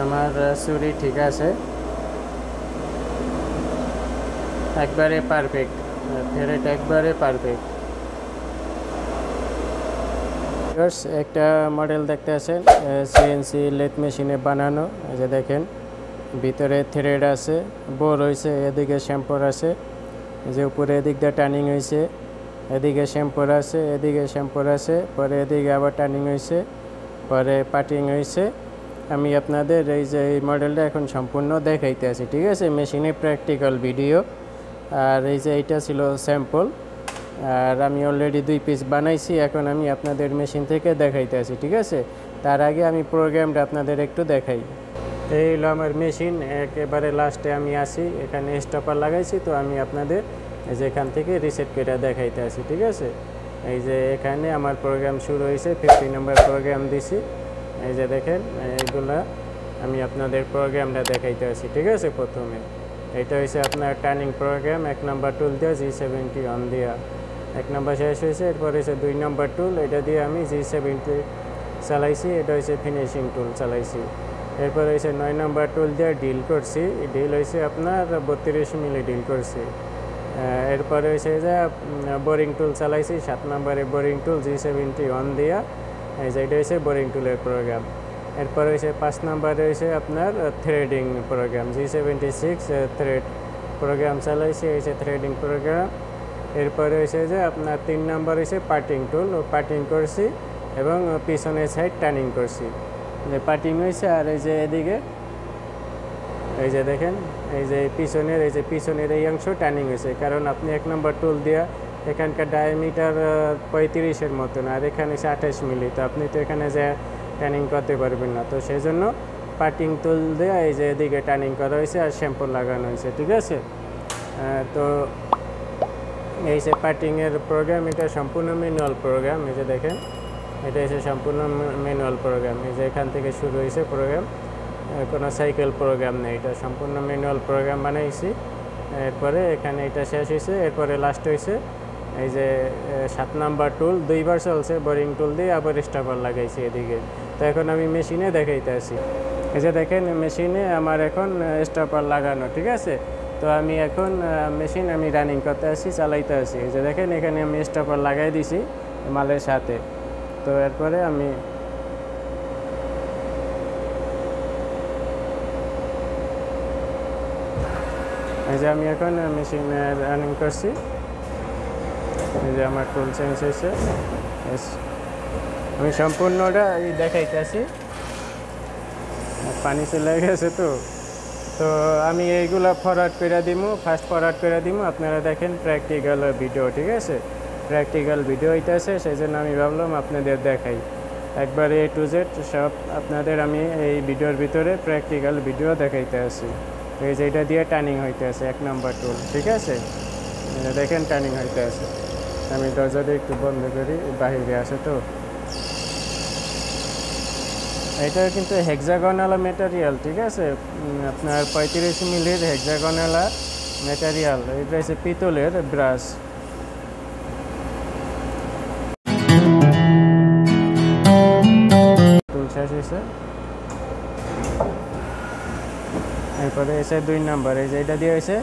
আমার ছুরি ঠিক আছে, একবারে পারফেক্ট, থ্রেড একবারে পারফেক্ট। একটা মডেল দেখতে আছেন সিএনসি লেথ মেশিনে বানানো। এই যে দেখেন ভিতরে থ্রেড আছে, বোর হয়েছে, এদিকে শ্যাম্পার আছে, যে উপরে এদিক দিয়ে টার্নিং হয়েছে, এদিকে শ্যাম্পার আছে, এদিকে শ্যাম্পার আছে, পরে এদিকে আবার টার্নিং হয়েছে, পরে পাটিং হয়েছে। আমি আপনাদের এই যে এই মডেলটা এখন সম্পূর্ণ দেখাইতে আছি, ঠিক আছে, মেশিনে প্র্যাকটিক্যাল ভিডিও। আর এই যে এইটা ছিল স্যাম্পল, আর আমি অলরেডি 2 পিস বানাইছি, এখন আমি আপনাদের মেশিন থেকে দেখাইতে আছি, ঠিক আছে। তার আগে আমি প্রোগ্রামটা আপনাদের একটু দেখাই। এই হলো আমার মেশিন, একেবারে লাস্টে আমি আসি, এখানে স্টপার লাগাইছি, তো আমি আপনাদের এই যে এখান থেকে রিসেট করে দেখাইতে আছি, ঠিক আছে। এই যে এখানে আমার প্রোগ্রাম শুরু হয়েছে, 50 নম্বর প্রোগ্রাম দিছি। এই যে দেখেন এইগুলা আমি আপনাদের প্রোগ্রামটা দেখাইতে আছি, ঠিক আছে। প্রথমে এটা হয়েছে আপনার টার্নিং প্রোগ্রাম, 1 নম্বর টুল দিয়ে G70 অন দিয়া 1 নম্বর শেষ হয়েছে। এরপর হয়েছে 2 নম্বর টুল, এটা দিয়ে আমি G70 চালাইছি, এটা হয়েছে ফিনিশিং টুল চালাইছি। এরপর হয়েছে 9 নম্বর টুল দিয়ে ডিল করছি, ডিল হয়েছে আপনার 32 মিলি ডিল করছি। এরপরে হয়েছে যে বোরিং টুল চালাইছি, 7 নম্বরে বোরিং টুল G70 অন দিয়া, এই যে এটা হয়েছে বোরিং টুলের প্রোগ্রাম। এরপর হয়েছে 5 নম্বরে হয়েছে আপনার threading programme, G76 thread programme চালাইছি, হয়েছে থ্রেডিং প্রোগ্রাম। এরপরে হয়েছে যে আপনার 3 নম্বর হয়েছে পার্টিং টুল, পার্টিং করছি এবং পিছনের সাইড টার্নিং করছি, যে পার্টিং হয়েছে। আর এই যে এদিকে এই যে দেখেন এই যে পিছনের এই অংশ টার্নিং হয়েছে, কারণ আপনি 1 নম্বর টুল দিয়া এখানকার ডায়ামিটার 35-এর মতন, আর এখানে হচ্ছে 28 মিলি, তো আপনি তো এখানে যে টার্নিং করতে পারবেন না, তো সেই জন্য পার্টিং টুল দিয়ে এই যে এদিকে টার্নিং করা হয়েছে আর শ্যাম্পু লাগানো হয়েছে, ঠিক আছে। তো এই যে পার্টিংয়ের প্রোগ্রাম, এটা সম্পূর্ণ ম্যানুয়াল প্রোগ্রাম। এই যে দেখেন এটা হচ্ছে সম্পূর্ণ ম্যানুয়াল প্রোগ্রাম, এই যে এখান থেকে শুরু হয়েছে প্রোগ্রাম, কোনো সাইকেল প্রোগ্রাম নেই, এটা সম্পূর্ণ ম্যানুয়াল প্রোগ্রাম বানাইছি। এরপরে এখানে এটা শেষ হয়েছে, এরপরে লাস্ট হয়েছে এই যে 7 নম্বর টুল 2 বার চলছে, বোরিং টুল দিয়ে আবার স্টাপার লাগাইছি এদিকে। তো এখন আমি মেশিনে দেখাইতে আসি। এই যে দেখেন মেশিনে আমার এখন স্টাপার লাগানো, ঠিক আছে। তো আমি এখন মেশিন আমি রানিং করতে আসি, চালাইতে আসি। এই যে দেখেন এখানে আমি স্টাপার লাগাই দিছি মালের সাথে। তো এরপরে আমি এই যে আমি এখন মেশিন রানিং করছি, এই যে আমার টুল চেঞ্জ হয়েছে, আমি সম্পূর্ণটা দেখাইতে আসি। পানি চলে গেছে, তো আমি এইগুলা ফরওয়ার্ড করে দিব, ফার্স্ট ফরওয়ার্ড করে দিব, আপনারা দেখেন প্র্যাকটিক্যাল ভিডিও, ঠিক আছে। প্র্যাকটিক্যাল ভিডিও হইতেছে, সেই জন্য আমি ভাবলাম আপনাদের দেখাই একবারে A to Z সব আপনাদের আমি এই ভিডিওর ভিতরে প্র্যাকটিক্যাল ভিডিও দেখাইতে আসি। তো এই যে এটা দিয়ে টার্নিং হইতে আছে 1 নম্বর টুল, ঠিক আছে। দেখেন টার্নিং হইতে আছে, আমি দরজাটা একটু বন্ধ করি, বাহিরে আসে। তো এটা কিন্তু হেক্সাগনাল ম্যাটেরিয়াল, ঠিক আছে, আপনার 35 মিলির হেক্সাগনাল ম্যাটেরিয়াল। এটা হচ্ছে পিতলের ব্রাশ। টুল শেষ হয়েছে, এরপরে এসে 2 নম্বর, এই যে এটা দিয়ে হয়েছে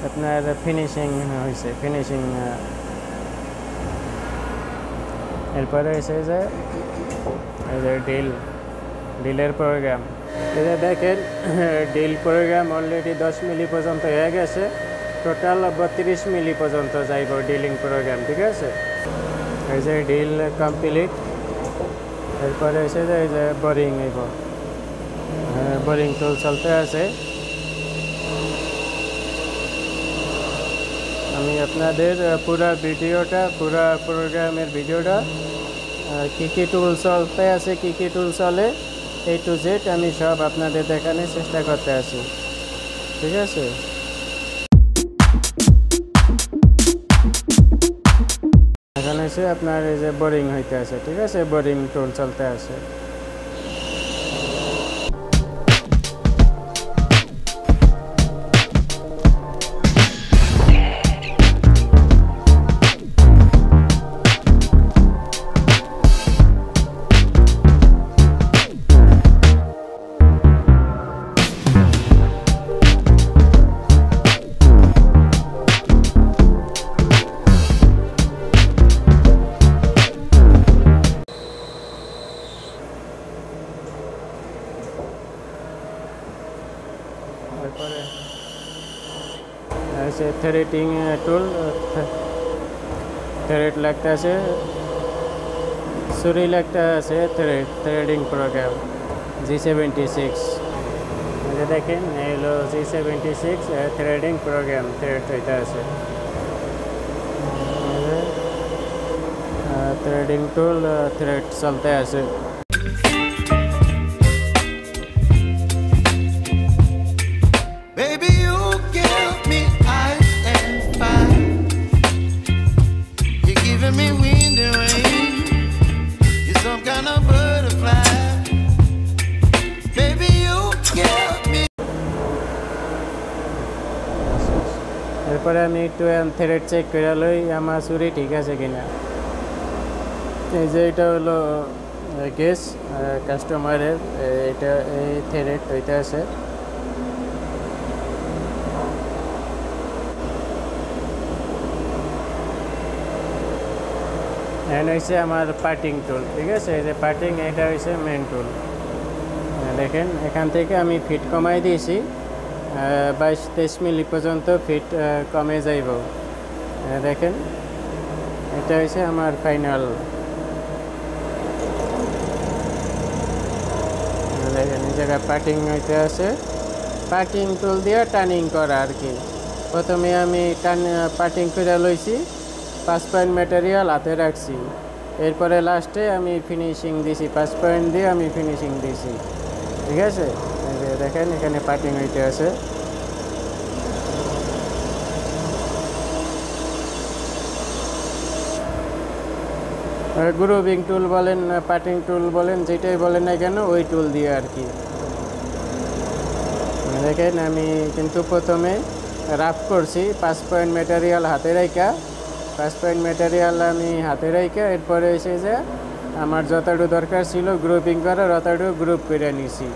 আপনার ফিনিশিং হয়েছে, ফিনিশিং। এরপরে এসে যে এই যে ডিলের প্রোগ্রাম, এই যে দেখেন ডিল প্রোগ্রাম অলরেডি 10 মিলি পর্যন্ত হয়ে গেছে, টোটাল 32 মিলি পর্যন্ত যাইব ডিলিং প্রোগ্রাম, ঠিক আছে। এই যে ডিল কমপ্লিট। এরপরে এসে যে এই যে বোরিং, হইব বোরিং টুল চলতে আছে। আমি আপনাদের পুরো ভিডিওটা, পুরো প্রোগ্রামের ভিডিওটা কী কী টুল চলতে আছে, কী কী টুল চলে A to Z আমি সব আপনাদের দেখানোর চেষ্টা করতে আছি, ঠিক আছে। এখন এসে আপনার এই যে বোরিং হইতে আছে, ঠিক আছে, বোরিং টুল চলতে আছে। এরপরে আছে থ্রেডিং টুল, থ্রেড লাগতে আছে, ছুরি লাগতে আছে, থ্রেডিং প্রোগ্রাম G76। দেখেন এই হলো G76 থ্রেডিং প্রোগ্রাম, থ্রেড হইতে আছে। থ্রেডিং টুল, থ্রেড চলতে আছে। এরপরে আমি একটু থ্রেড চেক করে লই আমার ছুরি ঠিক আছে কিনা। এই যে এটা হলো গেস কাস্টমারের, এটা এই থ্রেড হইতে আছে। এখানে হয়েছে আমার পার্টিং টুল, ঠিক আছে। এই যে পার্টিং, এটা হয়েছে মেন টুল। দেখেন এখান থেকে আমি ফিট কমাই দিয়েছি, 22-23 মিলি পর্যন্ত ফিট কমে যাইব। দেখেন এটা হয়েছে আমার ফাইনাল। দেখেন এই জায়গায় পার্টিং হইতে আছে, পার্টিং টুল দিয়ে টার্নিং করা আর কি। প্রথমে আমি পার্টিং করে লইছি, 5 পয়েন্ট ম্যাটেরিয়াল হাতে রাখছি, এরপরে লাস্টে আমি ফিনিশিং দিছি, 5 পয়েন্ট দিয়ে আমি ফিনিশিং দিছি, ঠিক আছে। দেখেন এখানে পার্টিং হইতে আছে। গ্রুপিং টুল বলেন, পার্টিং টুল বলেন, যেটাই বলেন না কেন ওই টুল দিয়ে আর কি। দেখেন আমি কিন্তু প্রথমে রাফ করছি, 5 পয়েন্ট ম্যাটেরিয়াল হাতে রাইকা, 5 পয়েন্ট ম্যাটেরিয়াল আমি হাতে রাইকা, এরপরে এসে যে আমার যতটুকু দরকার ছিল গ্রুপিং করার অতটুকু গ্রুপ করে নিছি।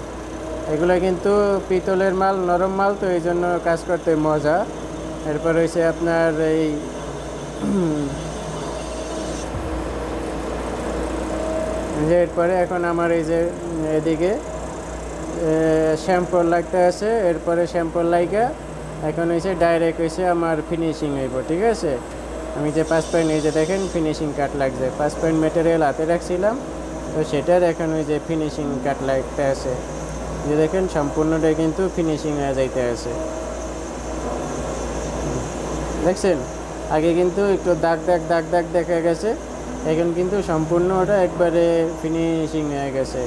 এগুলো কিন্তু পিতলের মাল, নরম মাল, তো এই জন্য কাজ করতে মজা। এরপর হয়েছে আপনার এই যে এরপরে এখন আমার এই যে এদিকে শ্যাম্পুর লাগতে আছে, এরপরে শ্যাম্পুর লাইকা এখন হয়েছে ডাইরেক্ট হয়েছে আমার ফিনিশিং হইব, ঠিক আছে। আমি যে 5 পয়েন্ট, এই যে দেখেন ফিনিশিং কাট লাগছে, 5 পয়েন্ট ম্যাটেরিয়াল হাতে রাখছিলাম, তো সেটার এখন ওই যে ফিনিশিং কাট লাগতে আছে। যে দেখেন সম্পূর্ণটাই কিন্তু ফিনিশিং হয়ে যাইতে আছে, দেখছেন। আগে কিন্তু একটু দাগ দাগ দেখা গেছে, এখন কিন্তু সম্পূর্ণ ওটা একবারে ফিনিশিং হয়ে গেছে।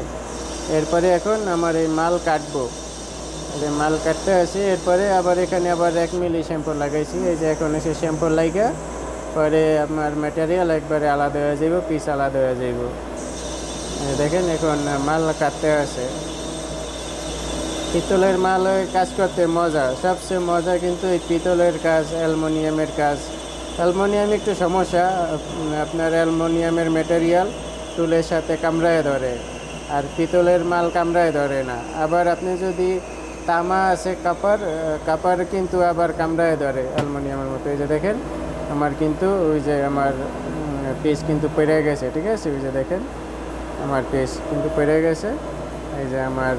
এরপরে এখন আমার এই মাল কাটবো, এই যে মাল কাটতে আছে, এরপরে আবার এখানে আবার 1 মিলি শ্যাম্পু লাগাইছি। এই যে এখন এসে শ্যাম্পু লাইগা পরে আপনার ম্যাটেরিয়াল একবারে আলাদা হয়ে যাইব, পিস আলাদা হয়ে যাইব। দেখেন এখন মাল কাটতে আছে। পিতলের মাল কাজ করতে মজা, সবচেয়ে মজা কিন্তু এই পিতলের কাজ, অ্যালুমিনিয়ামের কাজ। অ্যালুমিনিয়াম একটু সমস্যা, আপনার অ্যালুমিনিয়ামের ম্যাটেরিয়াল টুলের সাথে কামড়ায় ধরে, আর পিতলের মাল কামড়ায় ধরে না। আবার আপনি যদি তামা আছে, কাপার কিন্তু আবার কামড়ায় ধরে অ্যালুমিনিয়ামের মতো। এই যে দেখেন আমার কিন্তু ওই যে আমার পিস কিন্তু পড়ে গেছে, ঠিক আছে। ওই যে দেখেন আমার পিস কিন্তু পড়ে গেছে। এই যে আমার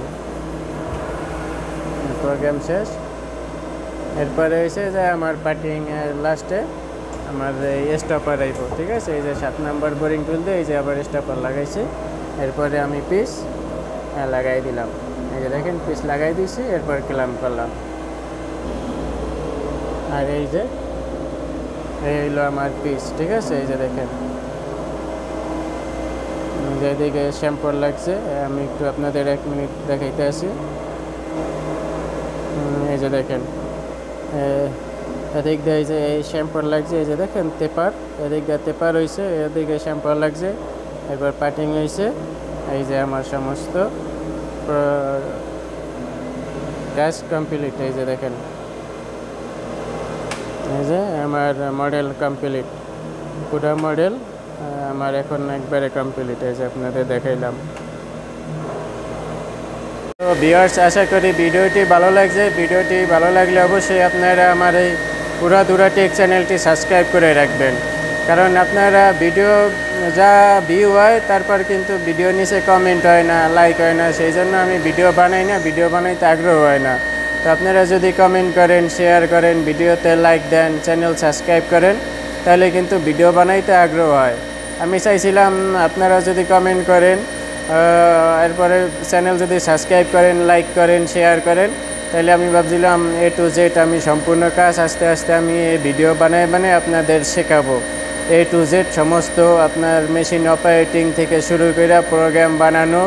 প্রোগ্রাম শেষ। এরপরে হয়েছে যে আমার পার্টিং লাস্টে আমার স্টপার আইব, ঠিক আছে। এই যে 7 নম্বর বোরিং টুল দিয়ে এই যে আবার স্টপার লাগাইছি, এরপরে আমি পিস লাগাই দিলাম। এই যে দেখেন পিস লাগাই দিয়েছি, এরপর ক্ল্যাম্প করলাম। আর এই যে এই হলো আমার পিস, ঠিক আছে। এই যে দেখেন যেদিকে শ্যাম্পুর লাগছে, আমি একটু আপনাদের 1 মিনিট দেখাইতে আসি। এই যে দেখেন এদিক দিয়ে এই যে এই শ্যাম্পুর লাগছে, এই যে দেখেন তেপার, এদিক দিয়ে তেপার হয়েছে, এদিকে শ্যাম্পুর লাগছে, এরপর পার্টিং হয়েছে। এই যে আমার সমস্ত কাজ কমপ্লিট। এই যে দেখেন এই যে আমার মডেল কমপ্লিট, পুরো মডেল আমার এখন একবারে কমপ্লিট। এই যে আপনাদের দেখাইলাম। তো ভিউয়ার্স, আশা করি ভিডিওটি ভালো লাগছে। ভিডিওটি ভালো লাগলে অবশ্যই আপনারা আমার এই উরা ধুরা টেক চ্যানেলটি সাবস্ক্রাইব করে রাখবেন, কারণ আপনারা ভিডিও যা ভিউ হয় তারপর কিন্তু ভিডিও নিচে কমেন্ট হয় না, লাইক হয় না, সেই জন্য আমি ভিডিও বানাই না, ভিডিও বানাইতে আগ্রহ হয় না। তো আপনারা যদি কমেন্ট করেন, শেয়ার করেন, ভিডিওতে লাইক দেন, চ্যানেল সাবস্ক্রাইব করেন, তাহলে কিন্তু ভিডিও বানাইতে আগ্রহ হয়। আমি চাইছিলাম আপনারা যদি কমেন্ট করেন, এরপরে চ্যানেল যদি সাবস্ক্রাইব করেন, লাইক করেন, শেয়ার করেন, তাহলে আমি ভাবছিলাম A to Z আমি সম্পূর্ণ কাজ আস্তে আস্তে আমি এই ভিডিও বানায় আপনাদের শেখাবো। A to Z সমস্ত আপনার মেশিন অপারেটিং থেকে শুরু করে প্রোগ্রাম বানানো,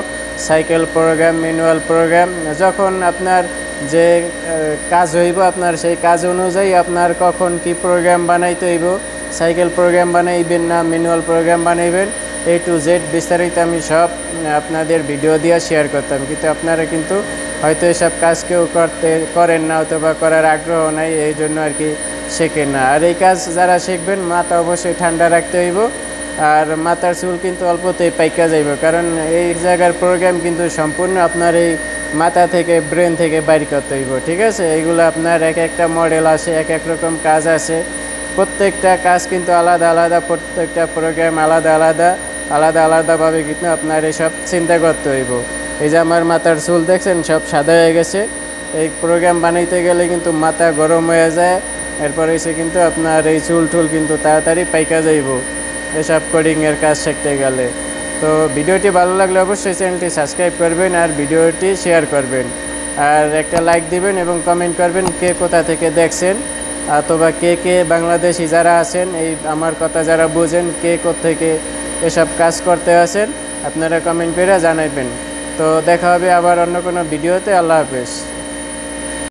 সাইকেল প্রোগ্রাম, ম্যানুয়াল প্রোগ্রাম, যখন আপনার যে কাজ হইব আপনার সেই কাজ অনুযায়ী আপনার কখন কি প্রোগ্রাম বানাইতে হইব, সাইকেল প্রোগ্রাম বানাইবেন না ম্যানুয়াল প্রোগ্রাম বানাইবেন, A to Z বিস্তারিত আমি সব আপনাদের ভিডিও দিয়ে শেয়ার করতাম। কিন্তু আপনারা কিন্তু হয়তো এসব কাজ কেউ করেন না, অথবা করার আগ্রহ নাই, এই জন্য আর কি শেখেন না। আর এই কাজ যারা শিখবেন মাথা অবশ্যই ঠান্ডা রাখতে হইব, আর মাথার চুল কিন্তু অল্পতেই পাইকা যাইব, কারণ এই জায়গার প্রোগ্রাম কিন্তু সম্পূর্ণ আপনার এই মাথা থেকে ব্রেন থেকে বাইর করতে হইব। ঠিক আছে, এইগুলো আপনার এক একটা মডেল আসে, এক এক রকম কাজ আছে, প্রত্যেকটা কাজ কিন্তু আলাদা আলাদা, প্রত্যেকটা প্রোগ্রাম আলাদাভাবে কিন্তু আপনার এইসব চিন্তা করতে হইব। এই যে আমার মাথার চুল দেখছেন সব সাদা হয়ে গেছে, এই প্রোগ্রাম বানাইতে গেলে কিন্তু মাথা গরম হয়ে যায়, এরপর এসে কিন্তু আপনার এই চুল টুল কিন্তু তাড়াতাড়ি পাইকা যাইব এসব কোডিংয়ের কাজ শিখতে গেলে। তো ভিডিওটি ভালো লাগলে অবশ্যই চ্যানেলটি সাবস্ক্রাইব করবেন আর ভিডিওটি শেয়ার করবেন, আর একটা লাইক দিবেন এবং কমেন্ট করবেন কে কোথা থেকে দেখছেন, অথবা কে বাংলাদেশি যারা আছেন, এই আমার কথা যারা বুঝেন, কে কোত্থেকে এসব কাজ করতে আছেন, আপনারা কমেন্ট করে জানাবেন। তো দেখা হবে আবার অন্য কোনো ভিডিওতে। আল্লাহ হাফেজ।